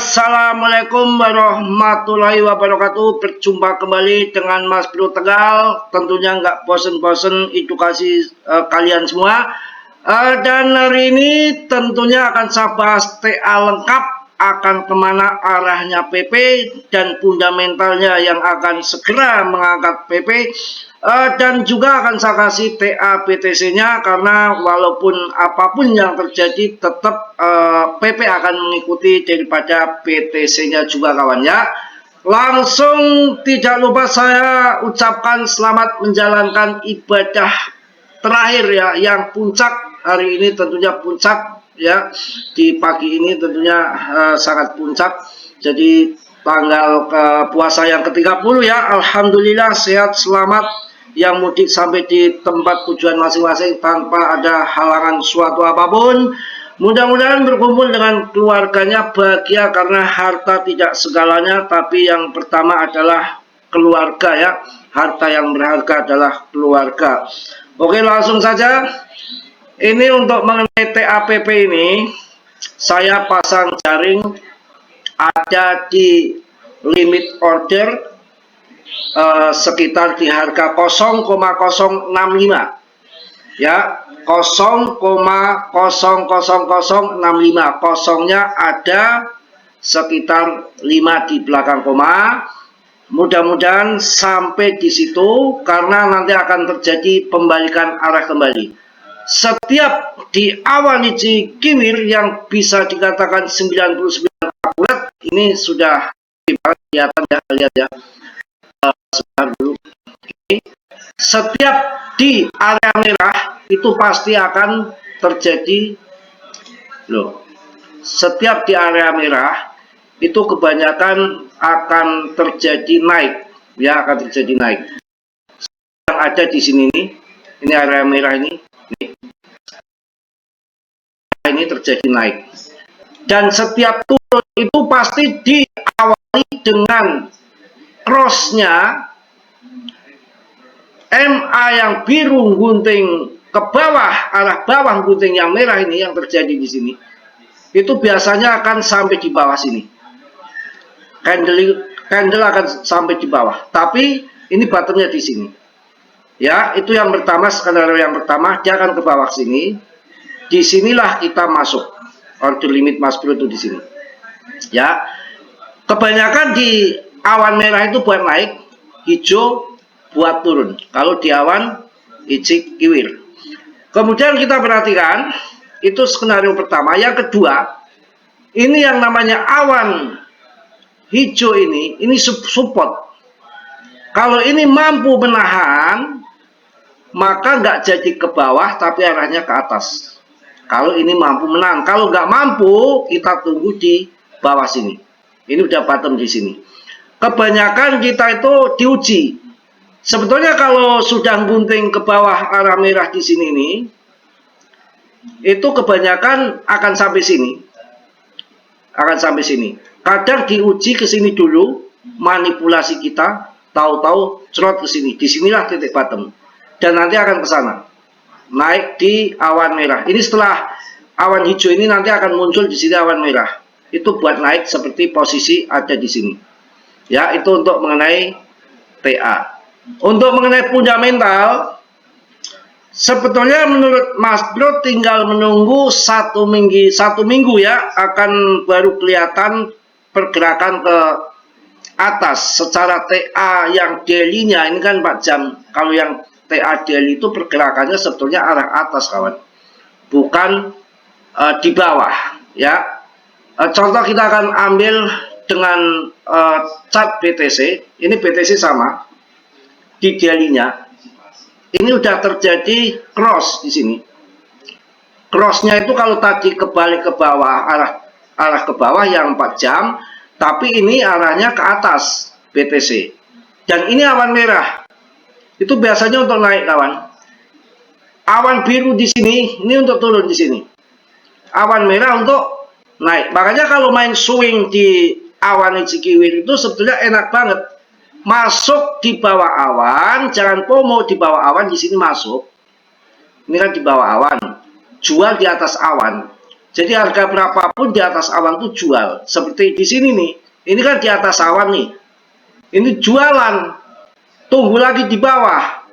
Assalamualaikum warahmatullahi wabarakatuh. Berjumpa kembali dengan Mas Bro Tegal. Tentunya nggak bosen-bosen edukasi kalian semua. Dan hari ini tentunya akan saya bahas TA lengkap, akan kemana arahnya PP dan fundamentalnya yang akan segera mengangkat PP. Dan juga akan saya kasih TA BTC-nya, karena walaupun apapun yang terjadi tetap PP akan mengikuti daripada BTC-nya juga kawan ya. Langsung tidak lupa saya ucapkan selamat menjalankan ibadah terakhir ya, yang puncak hari ini tentunya puncak ya, di pagi ini tentunya sangat puncak. Jadi tanggal puasa yang ke-30 ya, alhamdulillah sehat selamat, yang mudik sampai di tempat tujuan masing-masing tanpa ada halangan suatu apapun. Mudah-mudahan berkumpul dengan keluarganya bahagia, karena harta tidak segalanya, tapi yang pertama adalah keluarga ya. Harta yang berharga adalah keluarga. Oke, langsung saja. Ini untuk mengenai TAPP ini, saya pasang jaring ada di limit order sekitar di harga 0,065 ya, 0,00065. Kosongnya ada sekitar 5 di belakang koma. Mudah-mudahan sampai di situ, karena nanti akan terjadi pembalikan arah kembali. Setiap di awan hiji kiwir yang bisa dikatakan 99 akurat, ini sudah kelihatan ya, lihat ya. Sebentar dulu. Setiap di area merah itu pasti akan terjadi loh. Setiap di area merah itu kebanyakan akan terjadi naik ya, akan terjadi naik. Yang ada di sini nih, ini area merah ini terjadi naik. Dan setiap turun itu pasti diawali dengan crossnya MA yang biru gunting ke bawah, arah bawah gunting yang merah ini yang terjadi di sini. Itu biasanya akan sampai di bawah sini. Candle akan sampai di bawah. Tapi ini bottomnya di sini. Ya, itu yang pertama, skenario yang pertama, dia akan ke bawah sini. Disinilah kita masuk. Order limit Mas Bro itu di sini. Ya. Kebanyakan di awan merah itu buat naik, hijau buat turun. Kalau di awan hijau kiwir. Kemudian kita perhatikan, itu skenario pertama. Yang kedua, ini yang namanya awan hijau ini support. Kalau ini mampu menahan, maka nggak jadi ke bawah, tapi arahnya ke atas. Kalau ini mampu menahan. Kalau nggak mampu, kita tunggu di bawah sini. Ini udah bottom di sini. Kebanyakan kita itu diuji. Sebetulnya kalau sudah gunting ke bawah arah merah di sini nih, itu kebanyakan akan sampai sini. Akan sampai sini. Kadang diuji ke sini dulu, manipulasi kita, tahu-tahu cerot ke sini. Disinilah titik bottom. Dan nanti akan ke sana. Naik di awan merah. Ini setelah awan hijau ini nanti akan muncul di sini awan merah. Itu buat naik seperti posisi ada di sini. Ya, itu untuk mengenai TA. Untuk mengenai fundamental, sebetulnya menurut Mas Bro tinggal menunggu satu minggu ya, akan baru kelihatan pergerakan ke atas. Secara TA yang daily-nya ini kan 4 jam. Kalau yang TA daily itu pergerakannya sebetulnya arah atas kawan, bukan di bawah ya. Contoh kita akan ambil dengan chart BTC. Ini BTC sama di daily-nya. Ini udah terjadi cross di sini. Crossnya itu kalau tadi kebalik ke bawah, arah ke bawah yang 4 jam, tapi ini arahnya ke atas BTC. Dan ini awan merah. Itu biasanya untuk naik kawan. Awan biru di sini, ini untuk turun di sini. Awan merah untuk naik. Makanya kalau main swing di awan hijau kiwir itu sebetulnya enak banget. Masuk di bawah awan, jangan FOMO di bawah awan, di sini masuk. Ini kan di bawah awan. Jual di atas awan. Jadi harga berapapun di atas awan tuh jual. Seperti di sini nih, ini kan di atas awan nih. Ini jualan, tunggu lagi di bawah,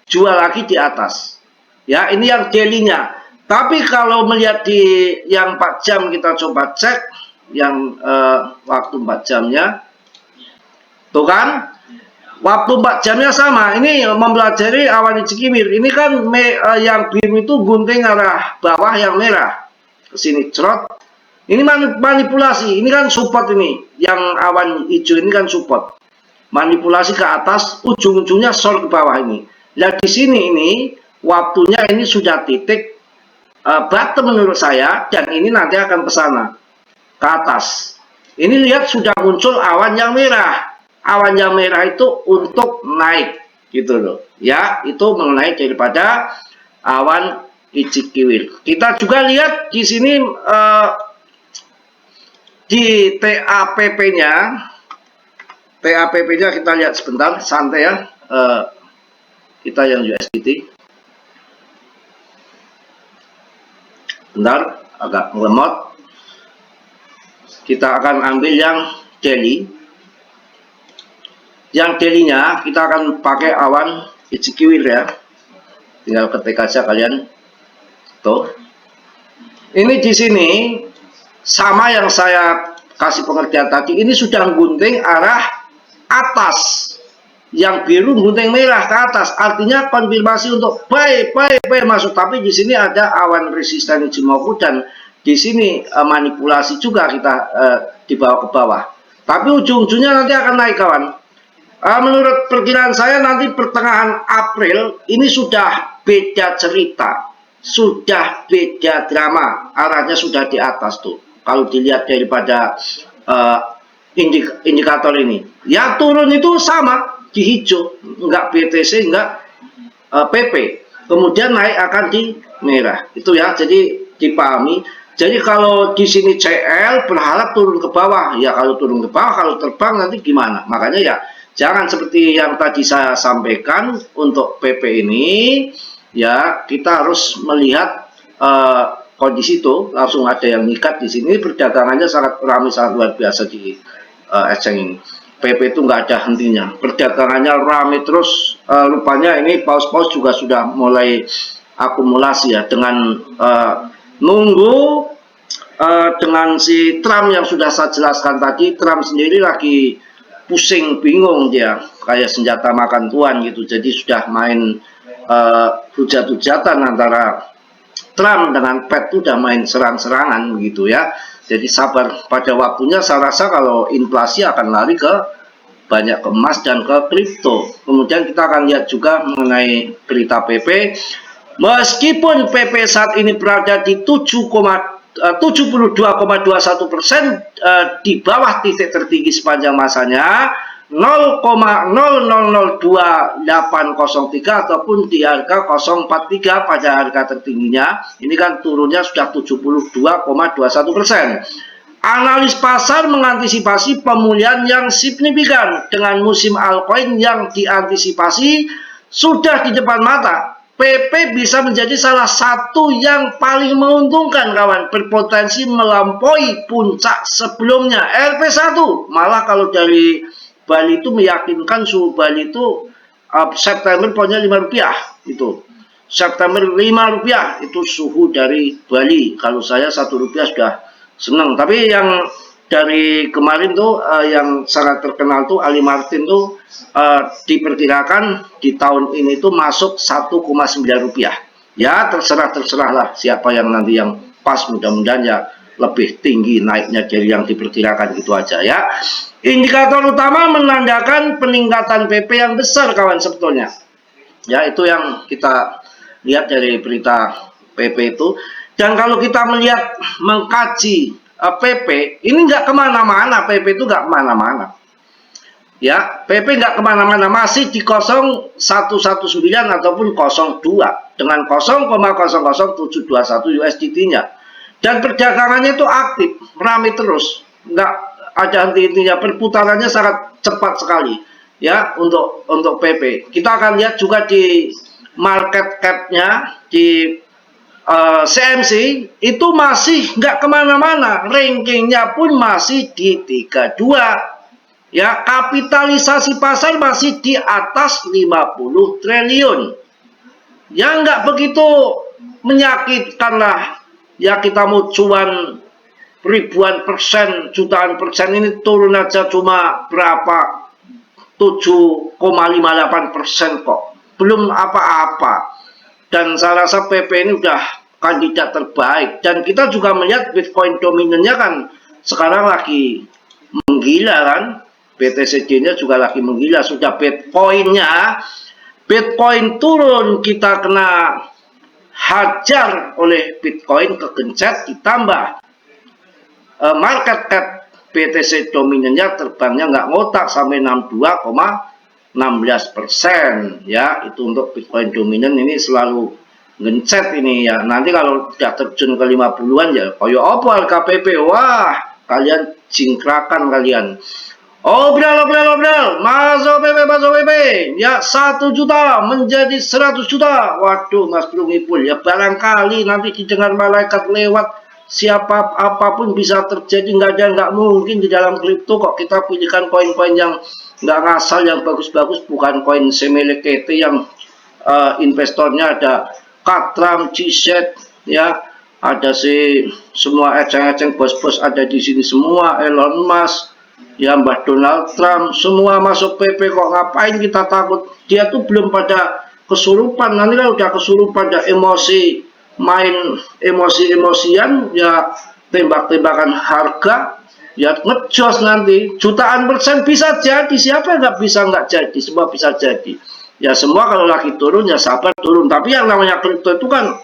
jual lagi di atas. Ya, ini yang daily-nya. Tapi kalau melihat di yang 4 jam, kita coba cek yang waktu 4 jamnya. Tuh kan, waktu 4 jamnya sama. Ini mempelajari awan Cikiwir. Ini kan yang biru itu gunting arah bawah, yang merah ke sini cerot. Ini manipulasi. Ini kan support ini. Yang awan hijau ini kan support. Manipulasi ke atas, ujung-ujungnya short ke bawah ini. Nah di sini ini waktunya ini sudah titik bottom menurut saya, dan ini nanti akan ke sana, ke atas. Ini lihat sudah muncul awan yang merah. Awan yang merah itu untuk naik, gitu loh. Ya, itu mengenai daripada awan Cikiwir. Kita juga lihat di sini di TAPP-nya. TAPP-nya kita lihat sebentar, santai ya. Kita yang USDT. Bentar, agak melemot. Kita akan ambil yang daily. Yang daily-nya kita akan pakai awan Cikiwir ya. Tinggal ketik aja kalian. Tuh. Ini di sini sama yang saya kasih pengertian tadi. Ini sudah gunting arah atas. Yang biru gunting merah ke atas, artinya konfirmasi untuk buy masuk. Tapi di sini ada awan resisten Ichimoku, dan di sini manipulasi juga kita dibawa ke bawah. Tapi ujung-ujungnya nanti akan naik kawan. Menurut perkiraan saya nanti pertengahan April ini sudah beda cerita, sudah beda drama, arahnya sudah di atas tuh. Kalau dilihat daripada indikator ini, ya turun itu sama. Di hijau, enggak BTC, enggak PP. Kemudian naik akan di merah. Itu ya, jadi dipahami. Jadi kalau di sini CL berharap turun ke bawah. Ya kalau turun ke bawah, kalau terbang nanti gimana? Makanya ya, jangan seperti yang tadi saya sampaikan untuk PP ini. Ya, kita harus melihat kondisi itu. Langsung ada yang ngikat di sini. Perdagangannya sangat ramai, sangat luar biasa di exchange ini. PP itu nggak ada hentinya, perdagangannya ramai terus. Rupanya ini paus-paus juga sudah mulai akumulasi ya, dengan nunggu dengan si Trump yang sudah saya jelaskan tadi. Trump sendiri lagi pusing, bingung dia, kayak senjata makan tuan gitu. Jadi sudah main hujat-hujatan antara Trump dengan Fed, itu udah main serang-serangan begitu ya. Jadi sabar, pada waktunya saya rasa kalau inflasi akan lari ke banyak ke emas dan ke kripto. Kemudian kita akan lihat juga mengenai berita PP. Meskipun PP saat ini berada di 72,21% di bawah titik tertinggi sepanjang masanya 0,002803 ataupun di harga 043 pada harga tertingginya. Ini kan turunnya sudah 72,21%. Analis pasar mengantisipasi pemulihan yang signifikan dengan musim altcoin yang diantisipasi sudah di depan mata. PP bisa menjadi salah satu yang paling menguntungkan kawan, berpotensi melampaui puncak sebelumnya LP1. Malah kalau dari Bali itu meyakinkan suhu Bali itu September pokoknya Rp5 itu. September Rp5 itu suhu dari Bali. Kalau saya Rp1 sudah senang. Tapi yang dari kemarin tuh yang sangat terkenal tuh Ali Martin tuh diperkirakan di tahun ini tuh masuk Rp1,9. Ya terserah lah siapa yang nanti yang pas, mudah-mudahan ya lebih tinggi naiknya dari yang diperkirakan, gitu aja ya. Indikator utama menandakan peningkatan PP yang besar kawan sebetulnya. Ya itu yang kita lihat dari berita PP itu. Dan kalau kita melihat mengkaji PP ini nggak kemana-mana, PP itu nggak kemana-mana. Ya PP nggak kemana-mana, masih di 0119 ataupun 02 dengan 0,00721 USDT-nya. Dan perdagangannya itu aktif, ramai terus, nggak ada henti-hentinya, perputarannya sangat cepat sekali ya untuk PP. Kita akan lihat juga di market cap-nya, di CMC itu masih nggak kemana-mana, rankingnya pun masih di 32. Ya, kapitalisasi pasar masih di atas 50 triliun. Ya, nggak begitu menyakitkan lah. Ya, kita mau cuan ribuan persen, jutaan persen, ini turun aja cuma berapa? 7,58% kok. Belum apa-apa. Dan saya rasa PP ini udah kandidat terbaik. Dan kita juga melihat Bitcoin dominannya kan sekarang lagi menggila kan. BTCJ-nya juga lagi menggila. Sudah Bitcoin-nya, Bitcoin turun, kita kena hajar oleh Bitcoin, kegencet, ditambah market cap BTC dominannya terbangnya nggak ngotak sampai 62,16%. Ya, itu untuk Bitcoin dominan ini selalu ngencet ini ya. Nanti kalau udah terjun ke 50-an ya koyo apa KPP, wah kalian jingkrakan kalian. Obral, masuk PP, ya 1 juta menjadi 100 juta. Waduh, Mas Bro Ngipul, ya barangkali nanti didengar malaikat lewat, siapa apapun bisa terjadi, nggak mungkin di dalam kripto kok. Kita pilihkan koin-koin yang nggak ngasal, yang bagus-bagus, bukan koin semelekete yang investornya ada Katram, G-Set, ya ada semua eceng-eceng bos-bos ada di sini semua, Elon Musk, ya Mbah Donald Trump, semua masuk PP kok. Ngapain kita takut? Dia tuh belum pada kesurupan, nanti lah udah kesurupan, ada emosi, main emosi-emosian, ya tembak-tembakan harga, ya ngejos nanti jutaan persen bisa jadi. Siapa nggak bisa nggak jadi? Semua bisa jadi. Ya semua kalau lagi turun ya sabar turun. Tapi yang namanya kripto itu kan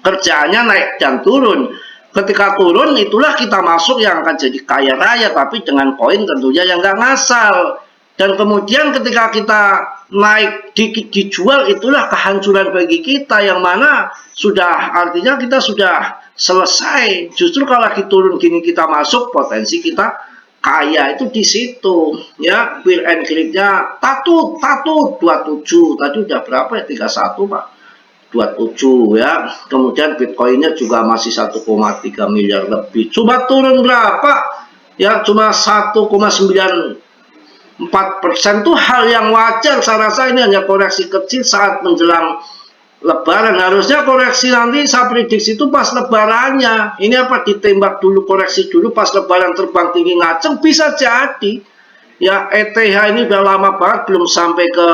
kerjaannya naik dan turun. Ketika turun itulah kita masuk yang akan jadi kaya raya, tapi dengan koin tentunya yang nggak ngasal. Dan kemudian ketika kita naik dijual, itulah kehancuran bagi kita, yang mana sudah artinya kita sudah selesai. Justru kalau lagi turun gini kita masuk, potensi kita kaya itu di situ. Ya, Bill and Click-nya tatut 27, tadi udah berapa ya, 31 Pak, 27 ya. Kemudian Bitcoinnya juga masih 1,3 miliar lebih. Cuma turun berapa? Ya cuma 1,94% tuh hal yang wajar. Saya rasa ini hanya koreksi kecil saat menjelang Lebaran. Harusnya koreksi nanti saya prediksi itu pas Lebarannya. Ini apa, ditembak dulu, koreksi dulu pas Lebaran terbang tinggi ngaceng, bisa jadi. Ya ETH ini udah lama banget belum sampai ke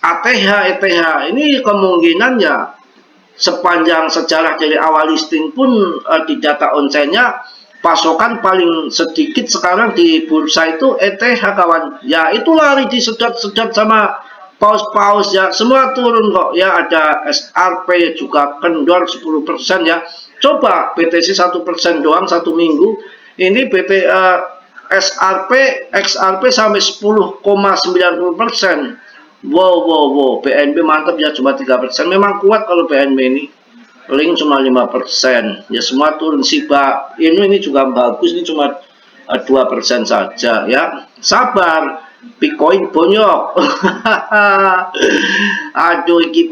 ATH. ETH ini kemungkinan ya sepanjang sejarah dari awal listing pun di data on-chain-nya pasokan paling sedikit sekarang di bursa itu ETH kawan. Ya itu lari disedot-sedot sama paus-paus ya, semua turun kok ya. Ada SRP juga kendor 10% ya. Coba BTC 1% doang satu minggu, ini SRP XRP sampai 10,90%. Wow, BNB mantap ya, cuma 3%. Memang kuat kalau BNB ini. Link cuma 5%. Ya semua turun. Shiba ini juga bagus, ini cuma 2% saja ya. Sabar, Bitcoin bonyok. Aduh, iki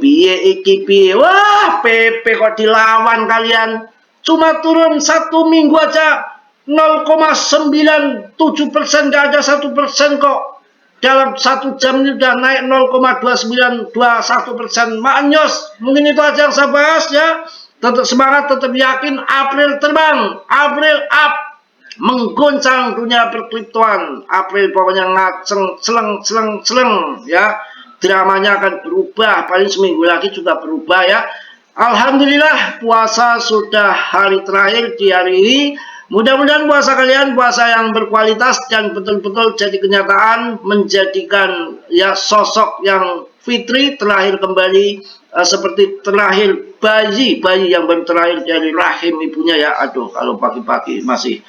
piye. Wah, PP kok dilawan kalian. Cuma turun satu minggu aja 0,97%, gak ada 1% kok. Dalam 1 jam ini udah naik 0,2921%. Manyos, mungkin itu aja yang saya bahas ya. Tetap semangat, tetap yakin. April terbang, April up, menggoncang dunia perkriptoan. April pokoknya ngaceng, celeng ya. Dramanya akan berubah, paling seminggu lagi juga berubah ya. Alhamdulillah puasa sudah hari terakhir di hari ini. Mudah-mudahan puasa kalian puasa yang berkualitas dan betul-betul jadi kenyataan, menjadikan ya sosok yang fitri, terlahir kembali seperti terlahir bayi yang baru terlahir dari rahim ibunya ya. Aduh, kalau pagi-pagi masih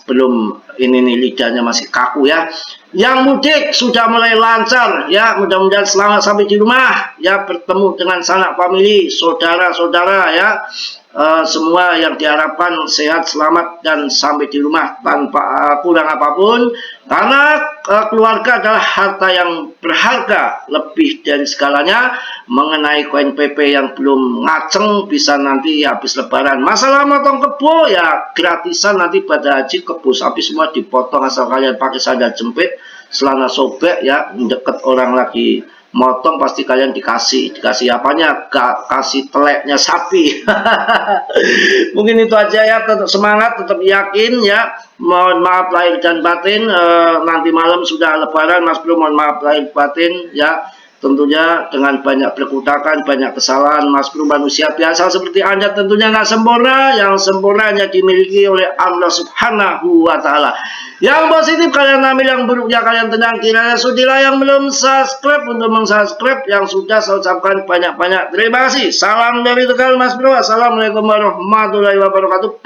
belum ini nih, lidahnya masih kaku ya. Yang mudik sudah mulai lancar ya, mudah-mudahan selamat sampai di rumah ya, bertemu dengan sanak famili, saudara-saudara ya. Semua yang diharapkan sehat, selamat, dan sampai di rumah tanpa kurang apapun, karena keluarga adalah harta yang berharga lebih dari segalanya. Mengenai koin PP yang belum ngaceng, bisa nanti habis lebaran. Masalah motong kebo ya gratisan nanti pada haji, kebo sapi semua dipotong asal kalian pakai sandal jepit, celana sobek ya, deket orang lagi motong pasti kalian dikasih apanya, kasih teleknya sapi. Mungkin itu aja ya, tetap semangat, tetap yakin ya. Mohon maaf lahir dan batin, nanti malam sudah lebaran Mas Bro, mohon maaf lahir batin ya. Tentunya dengan banyak perkutakan, banyak kesalahan, Mas Bro manusia biasa seperti Anda, tentunya nggak sempurna. Yang sempurna hanya dimiliki oleh Allah Subhanahu wa Ta'ala. Yang positif kalian ambil, yang buruknya kalian tenang. Kiranya sudilah yang belum subscribe untuk mensubscribe, yang sudah saya ucapkan banyak-banyak terima kasih. Salam dari Tegal Mas Bro. Assalamualaikum warahmatullahi wabarakatuh.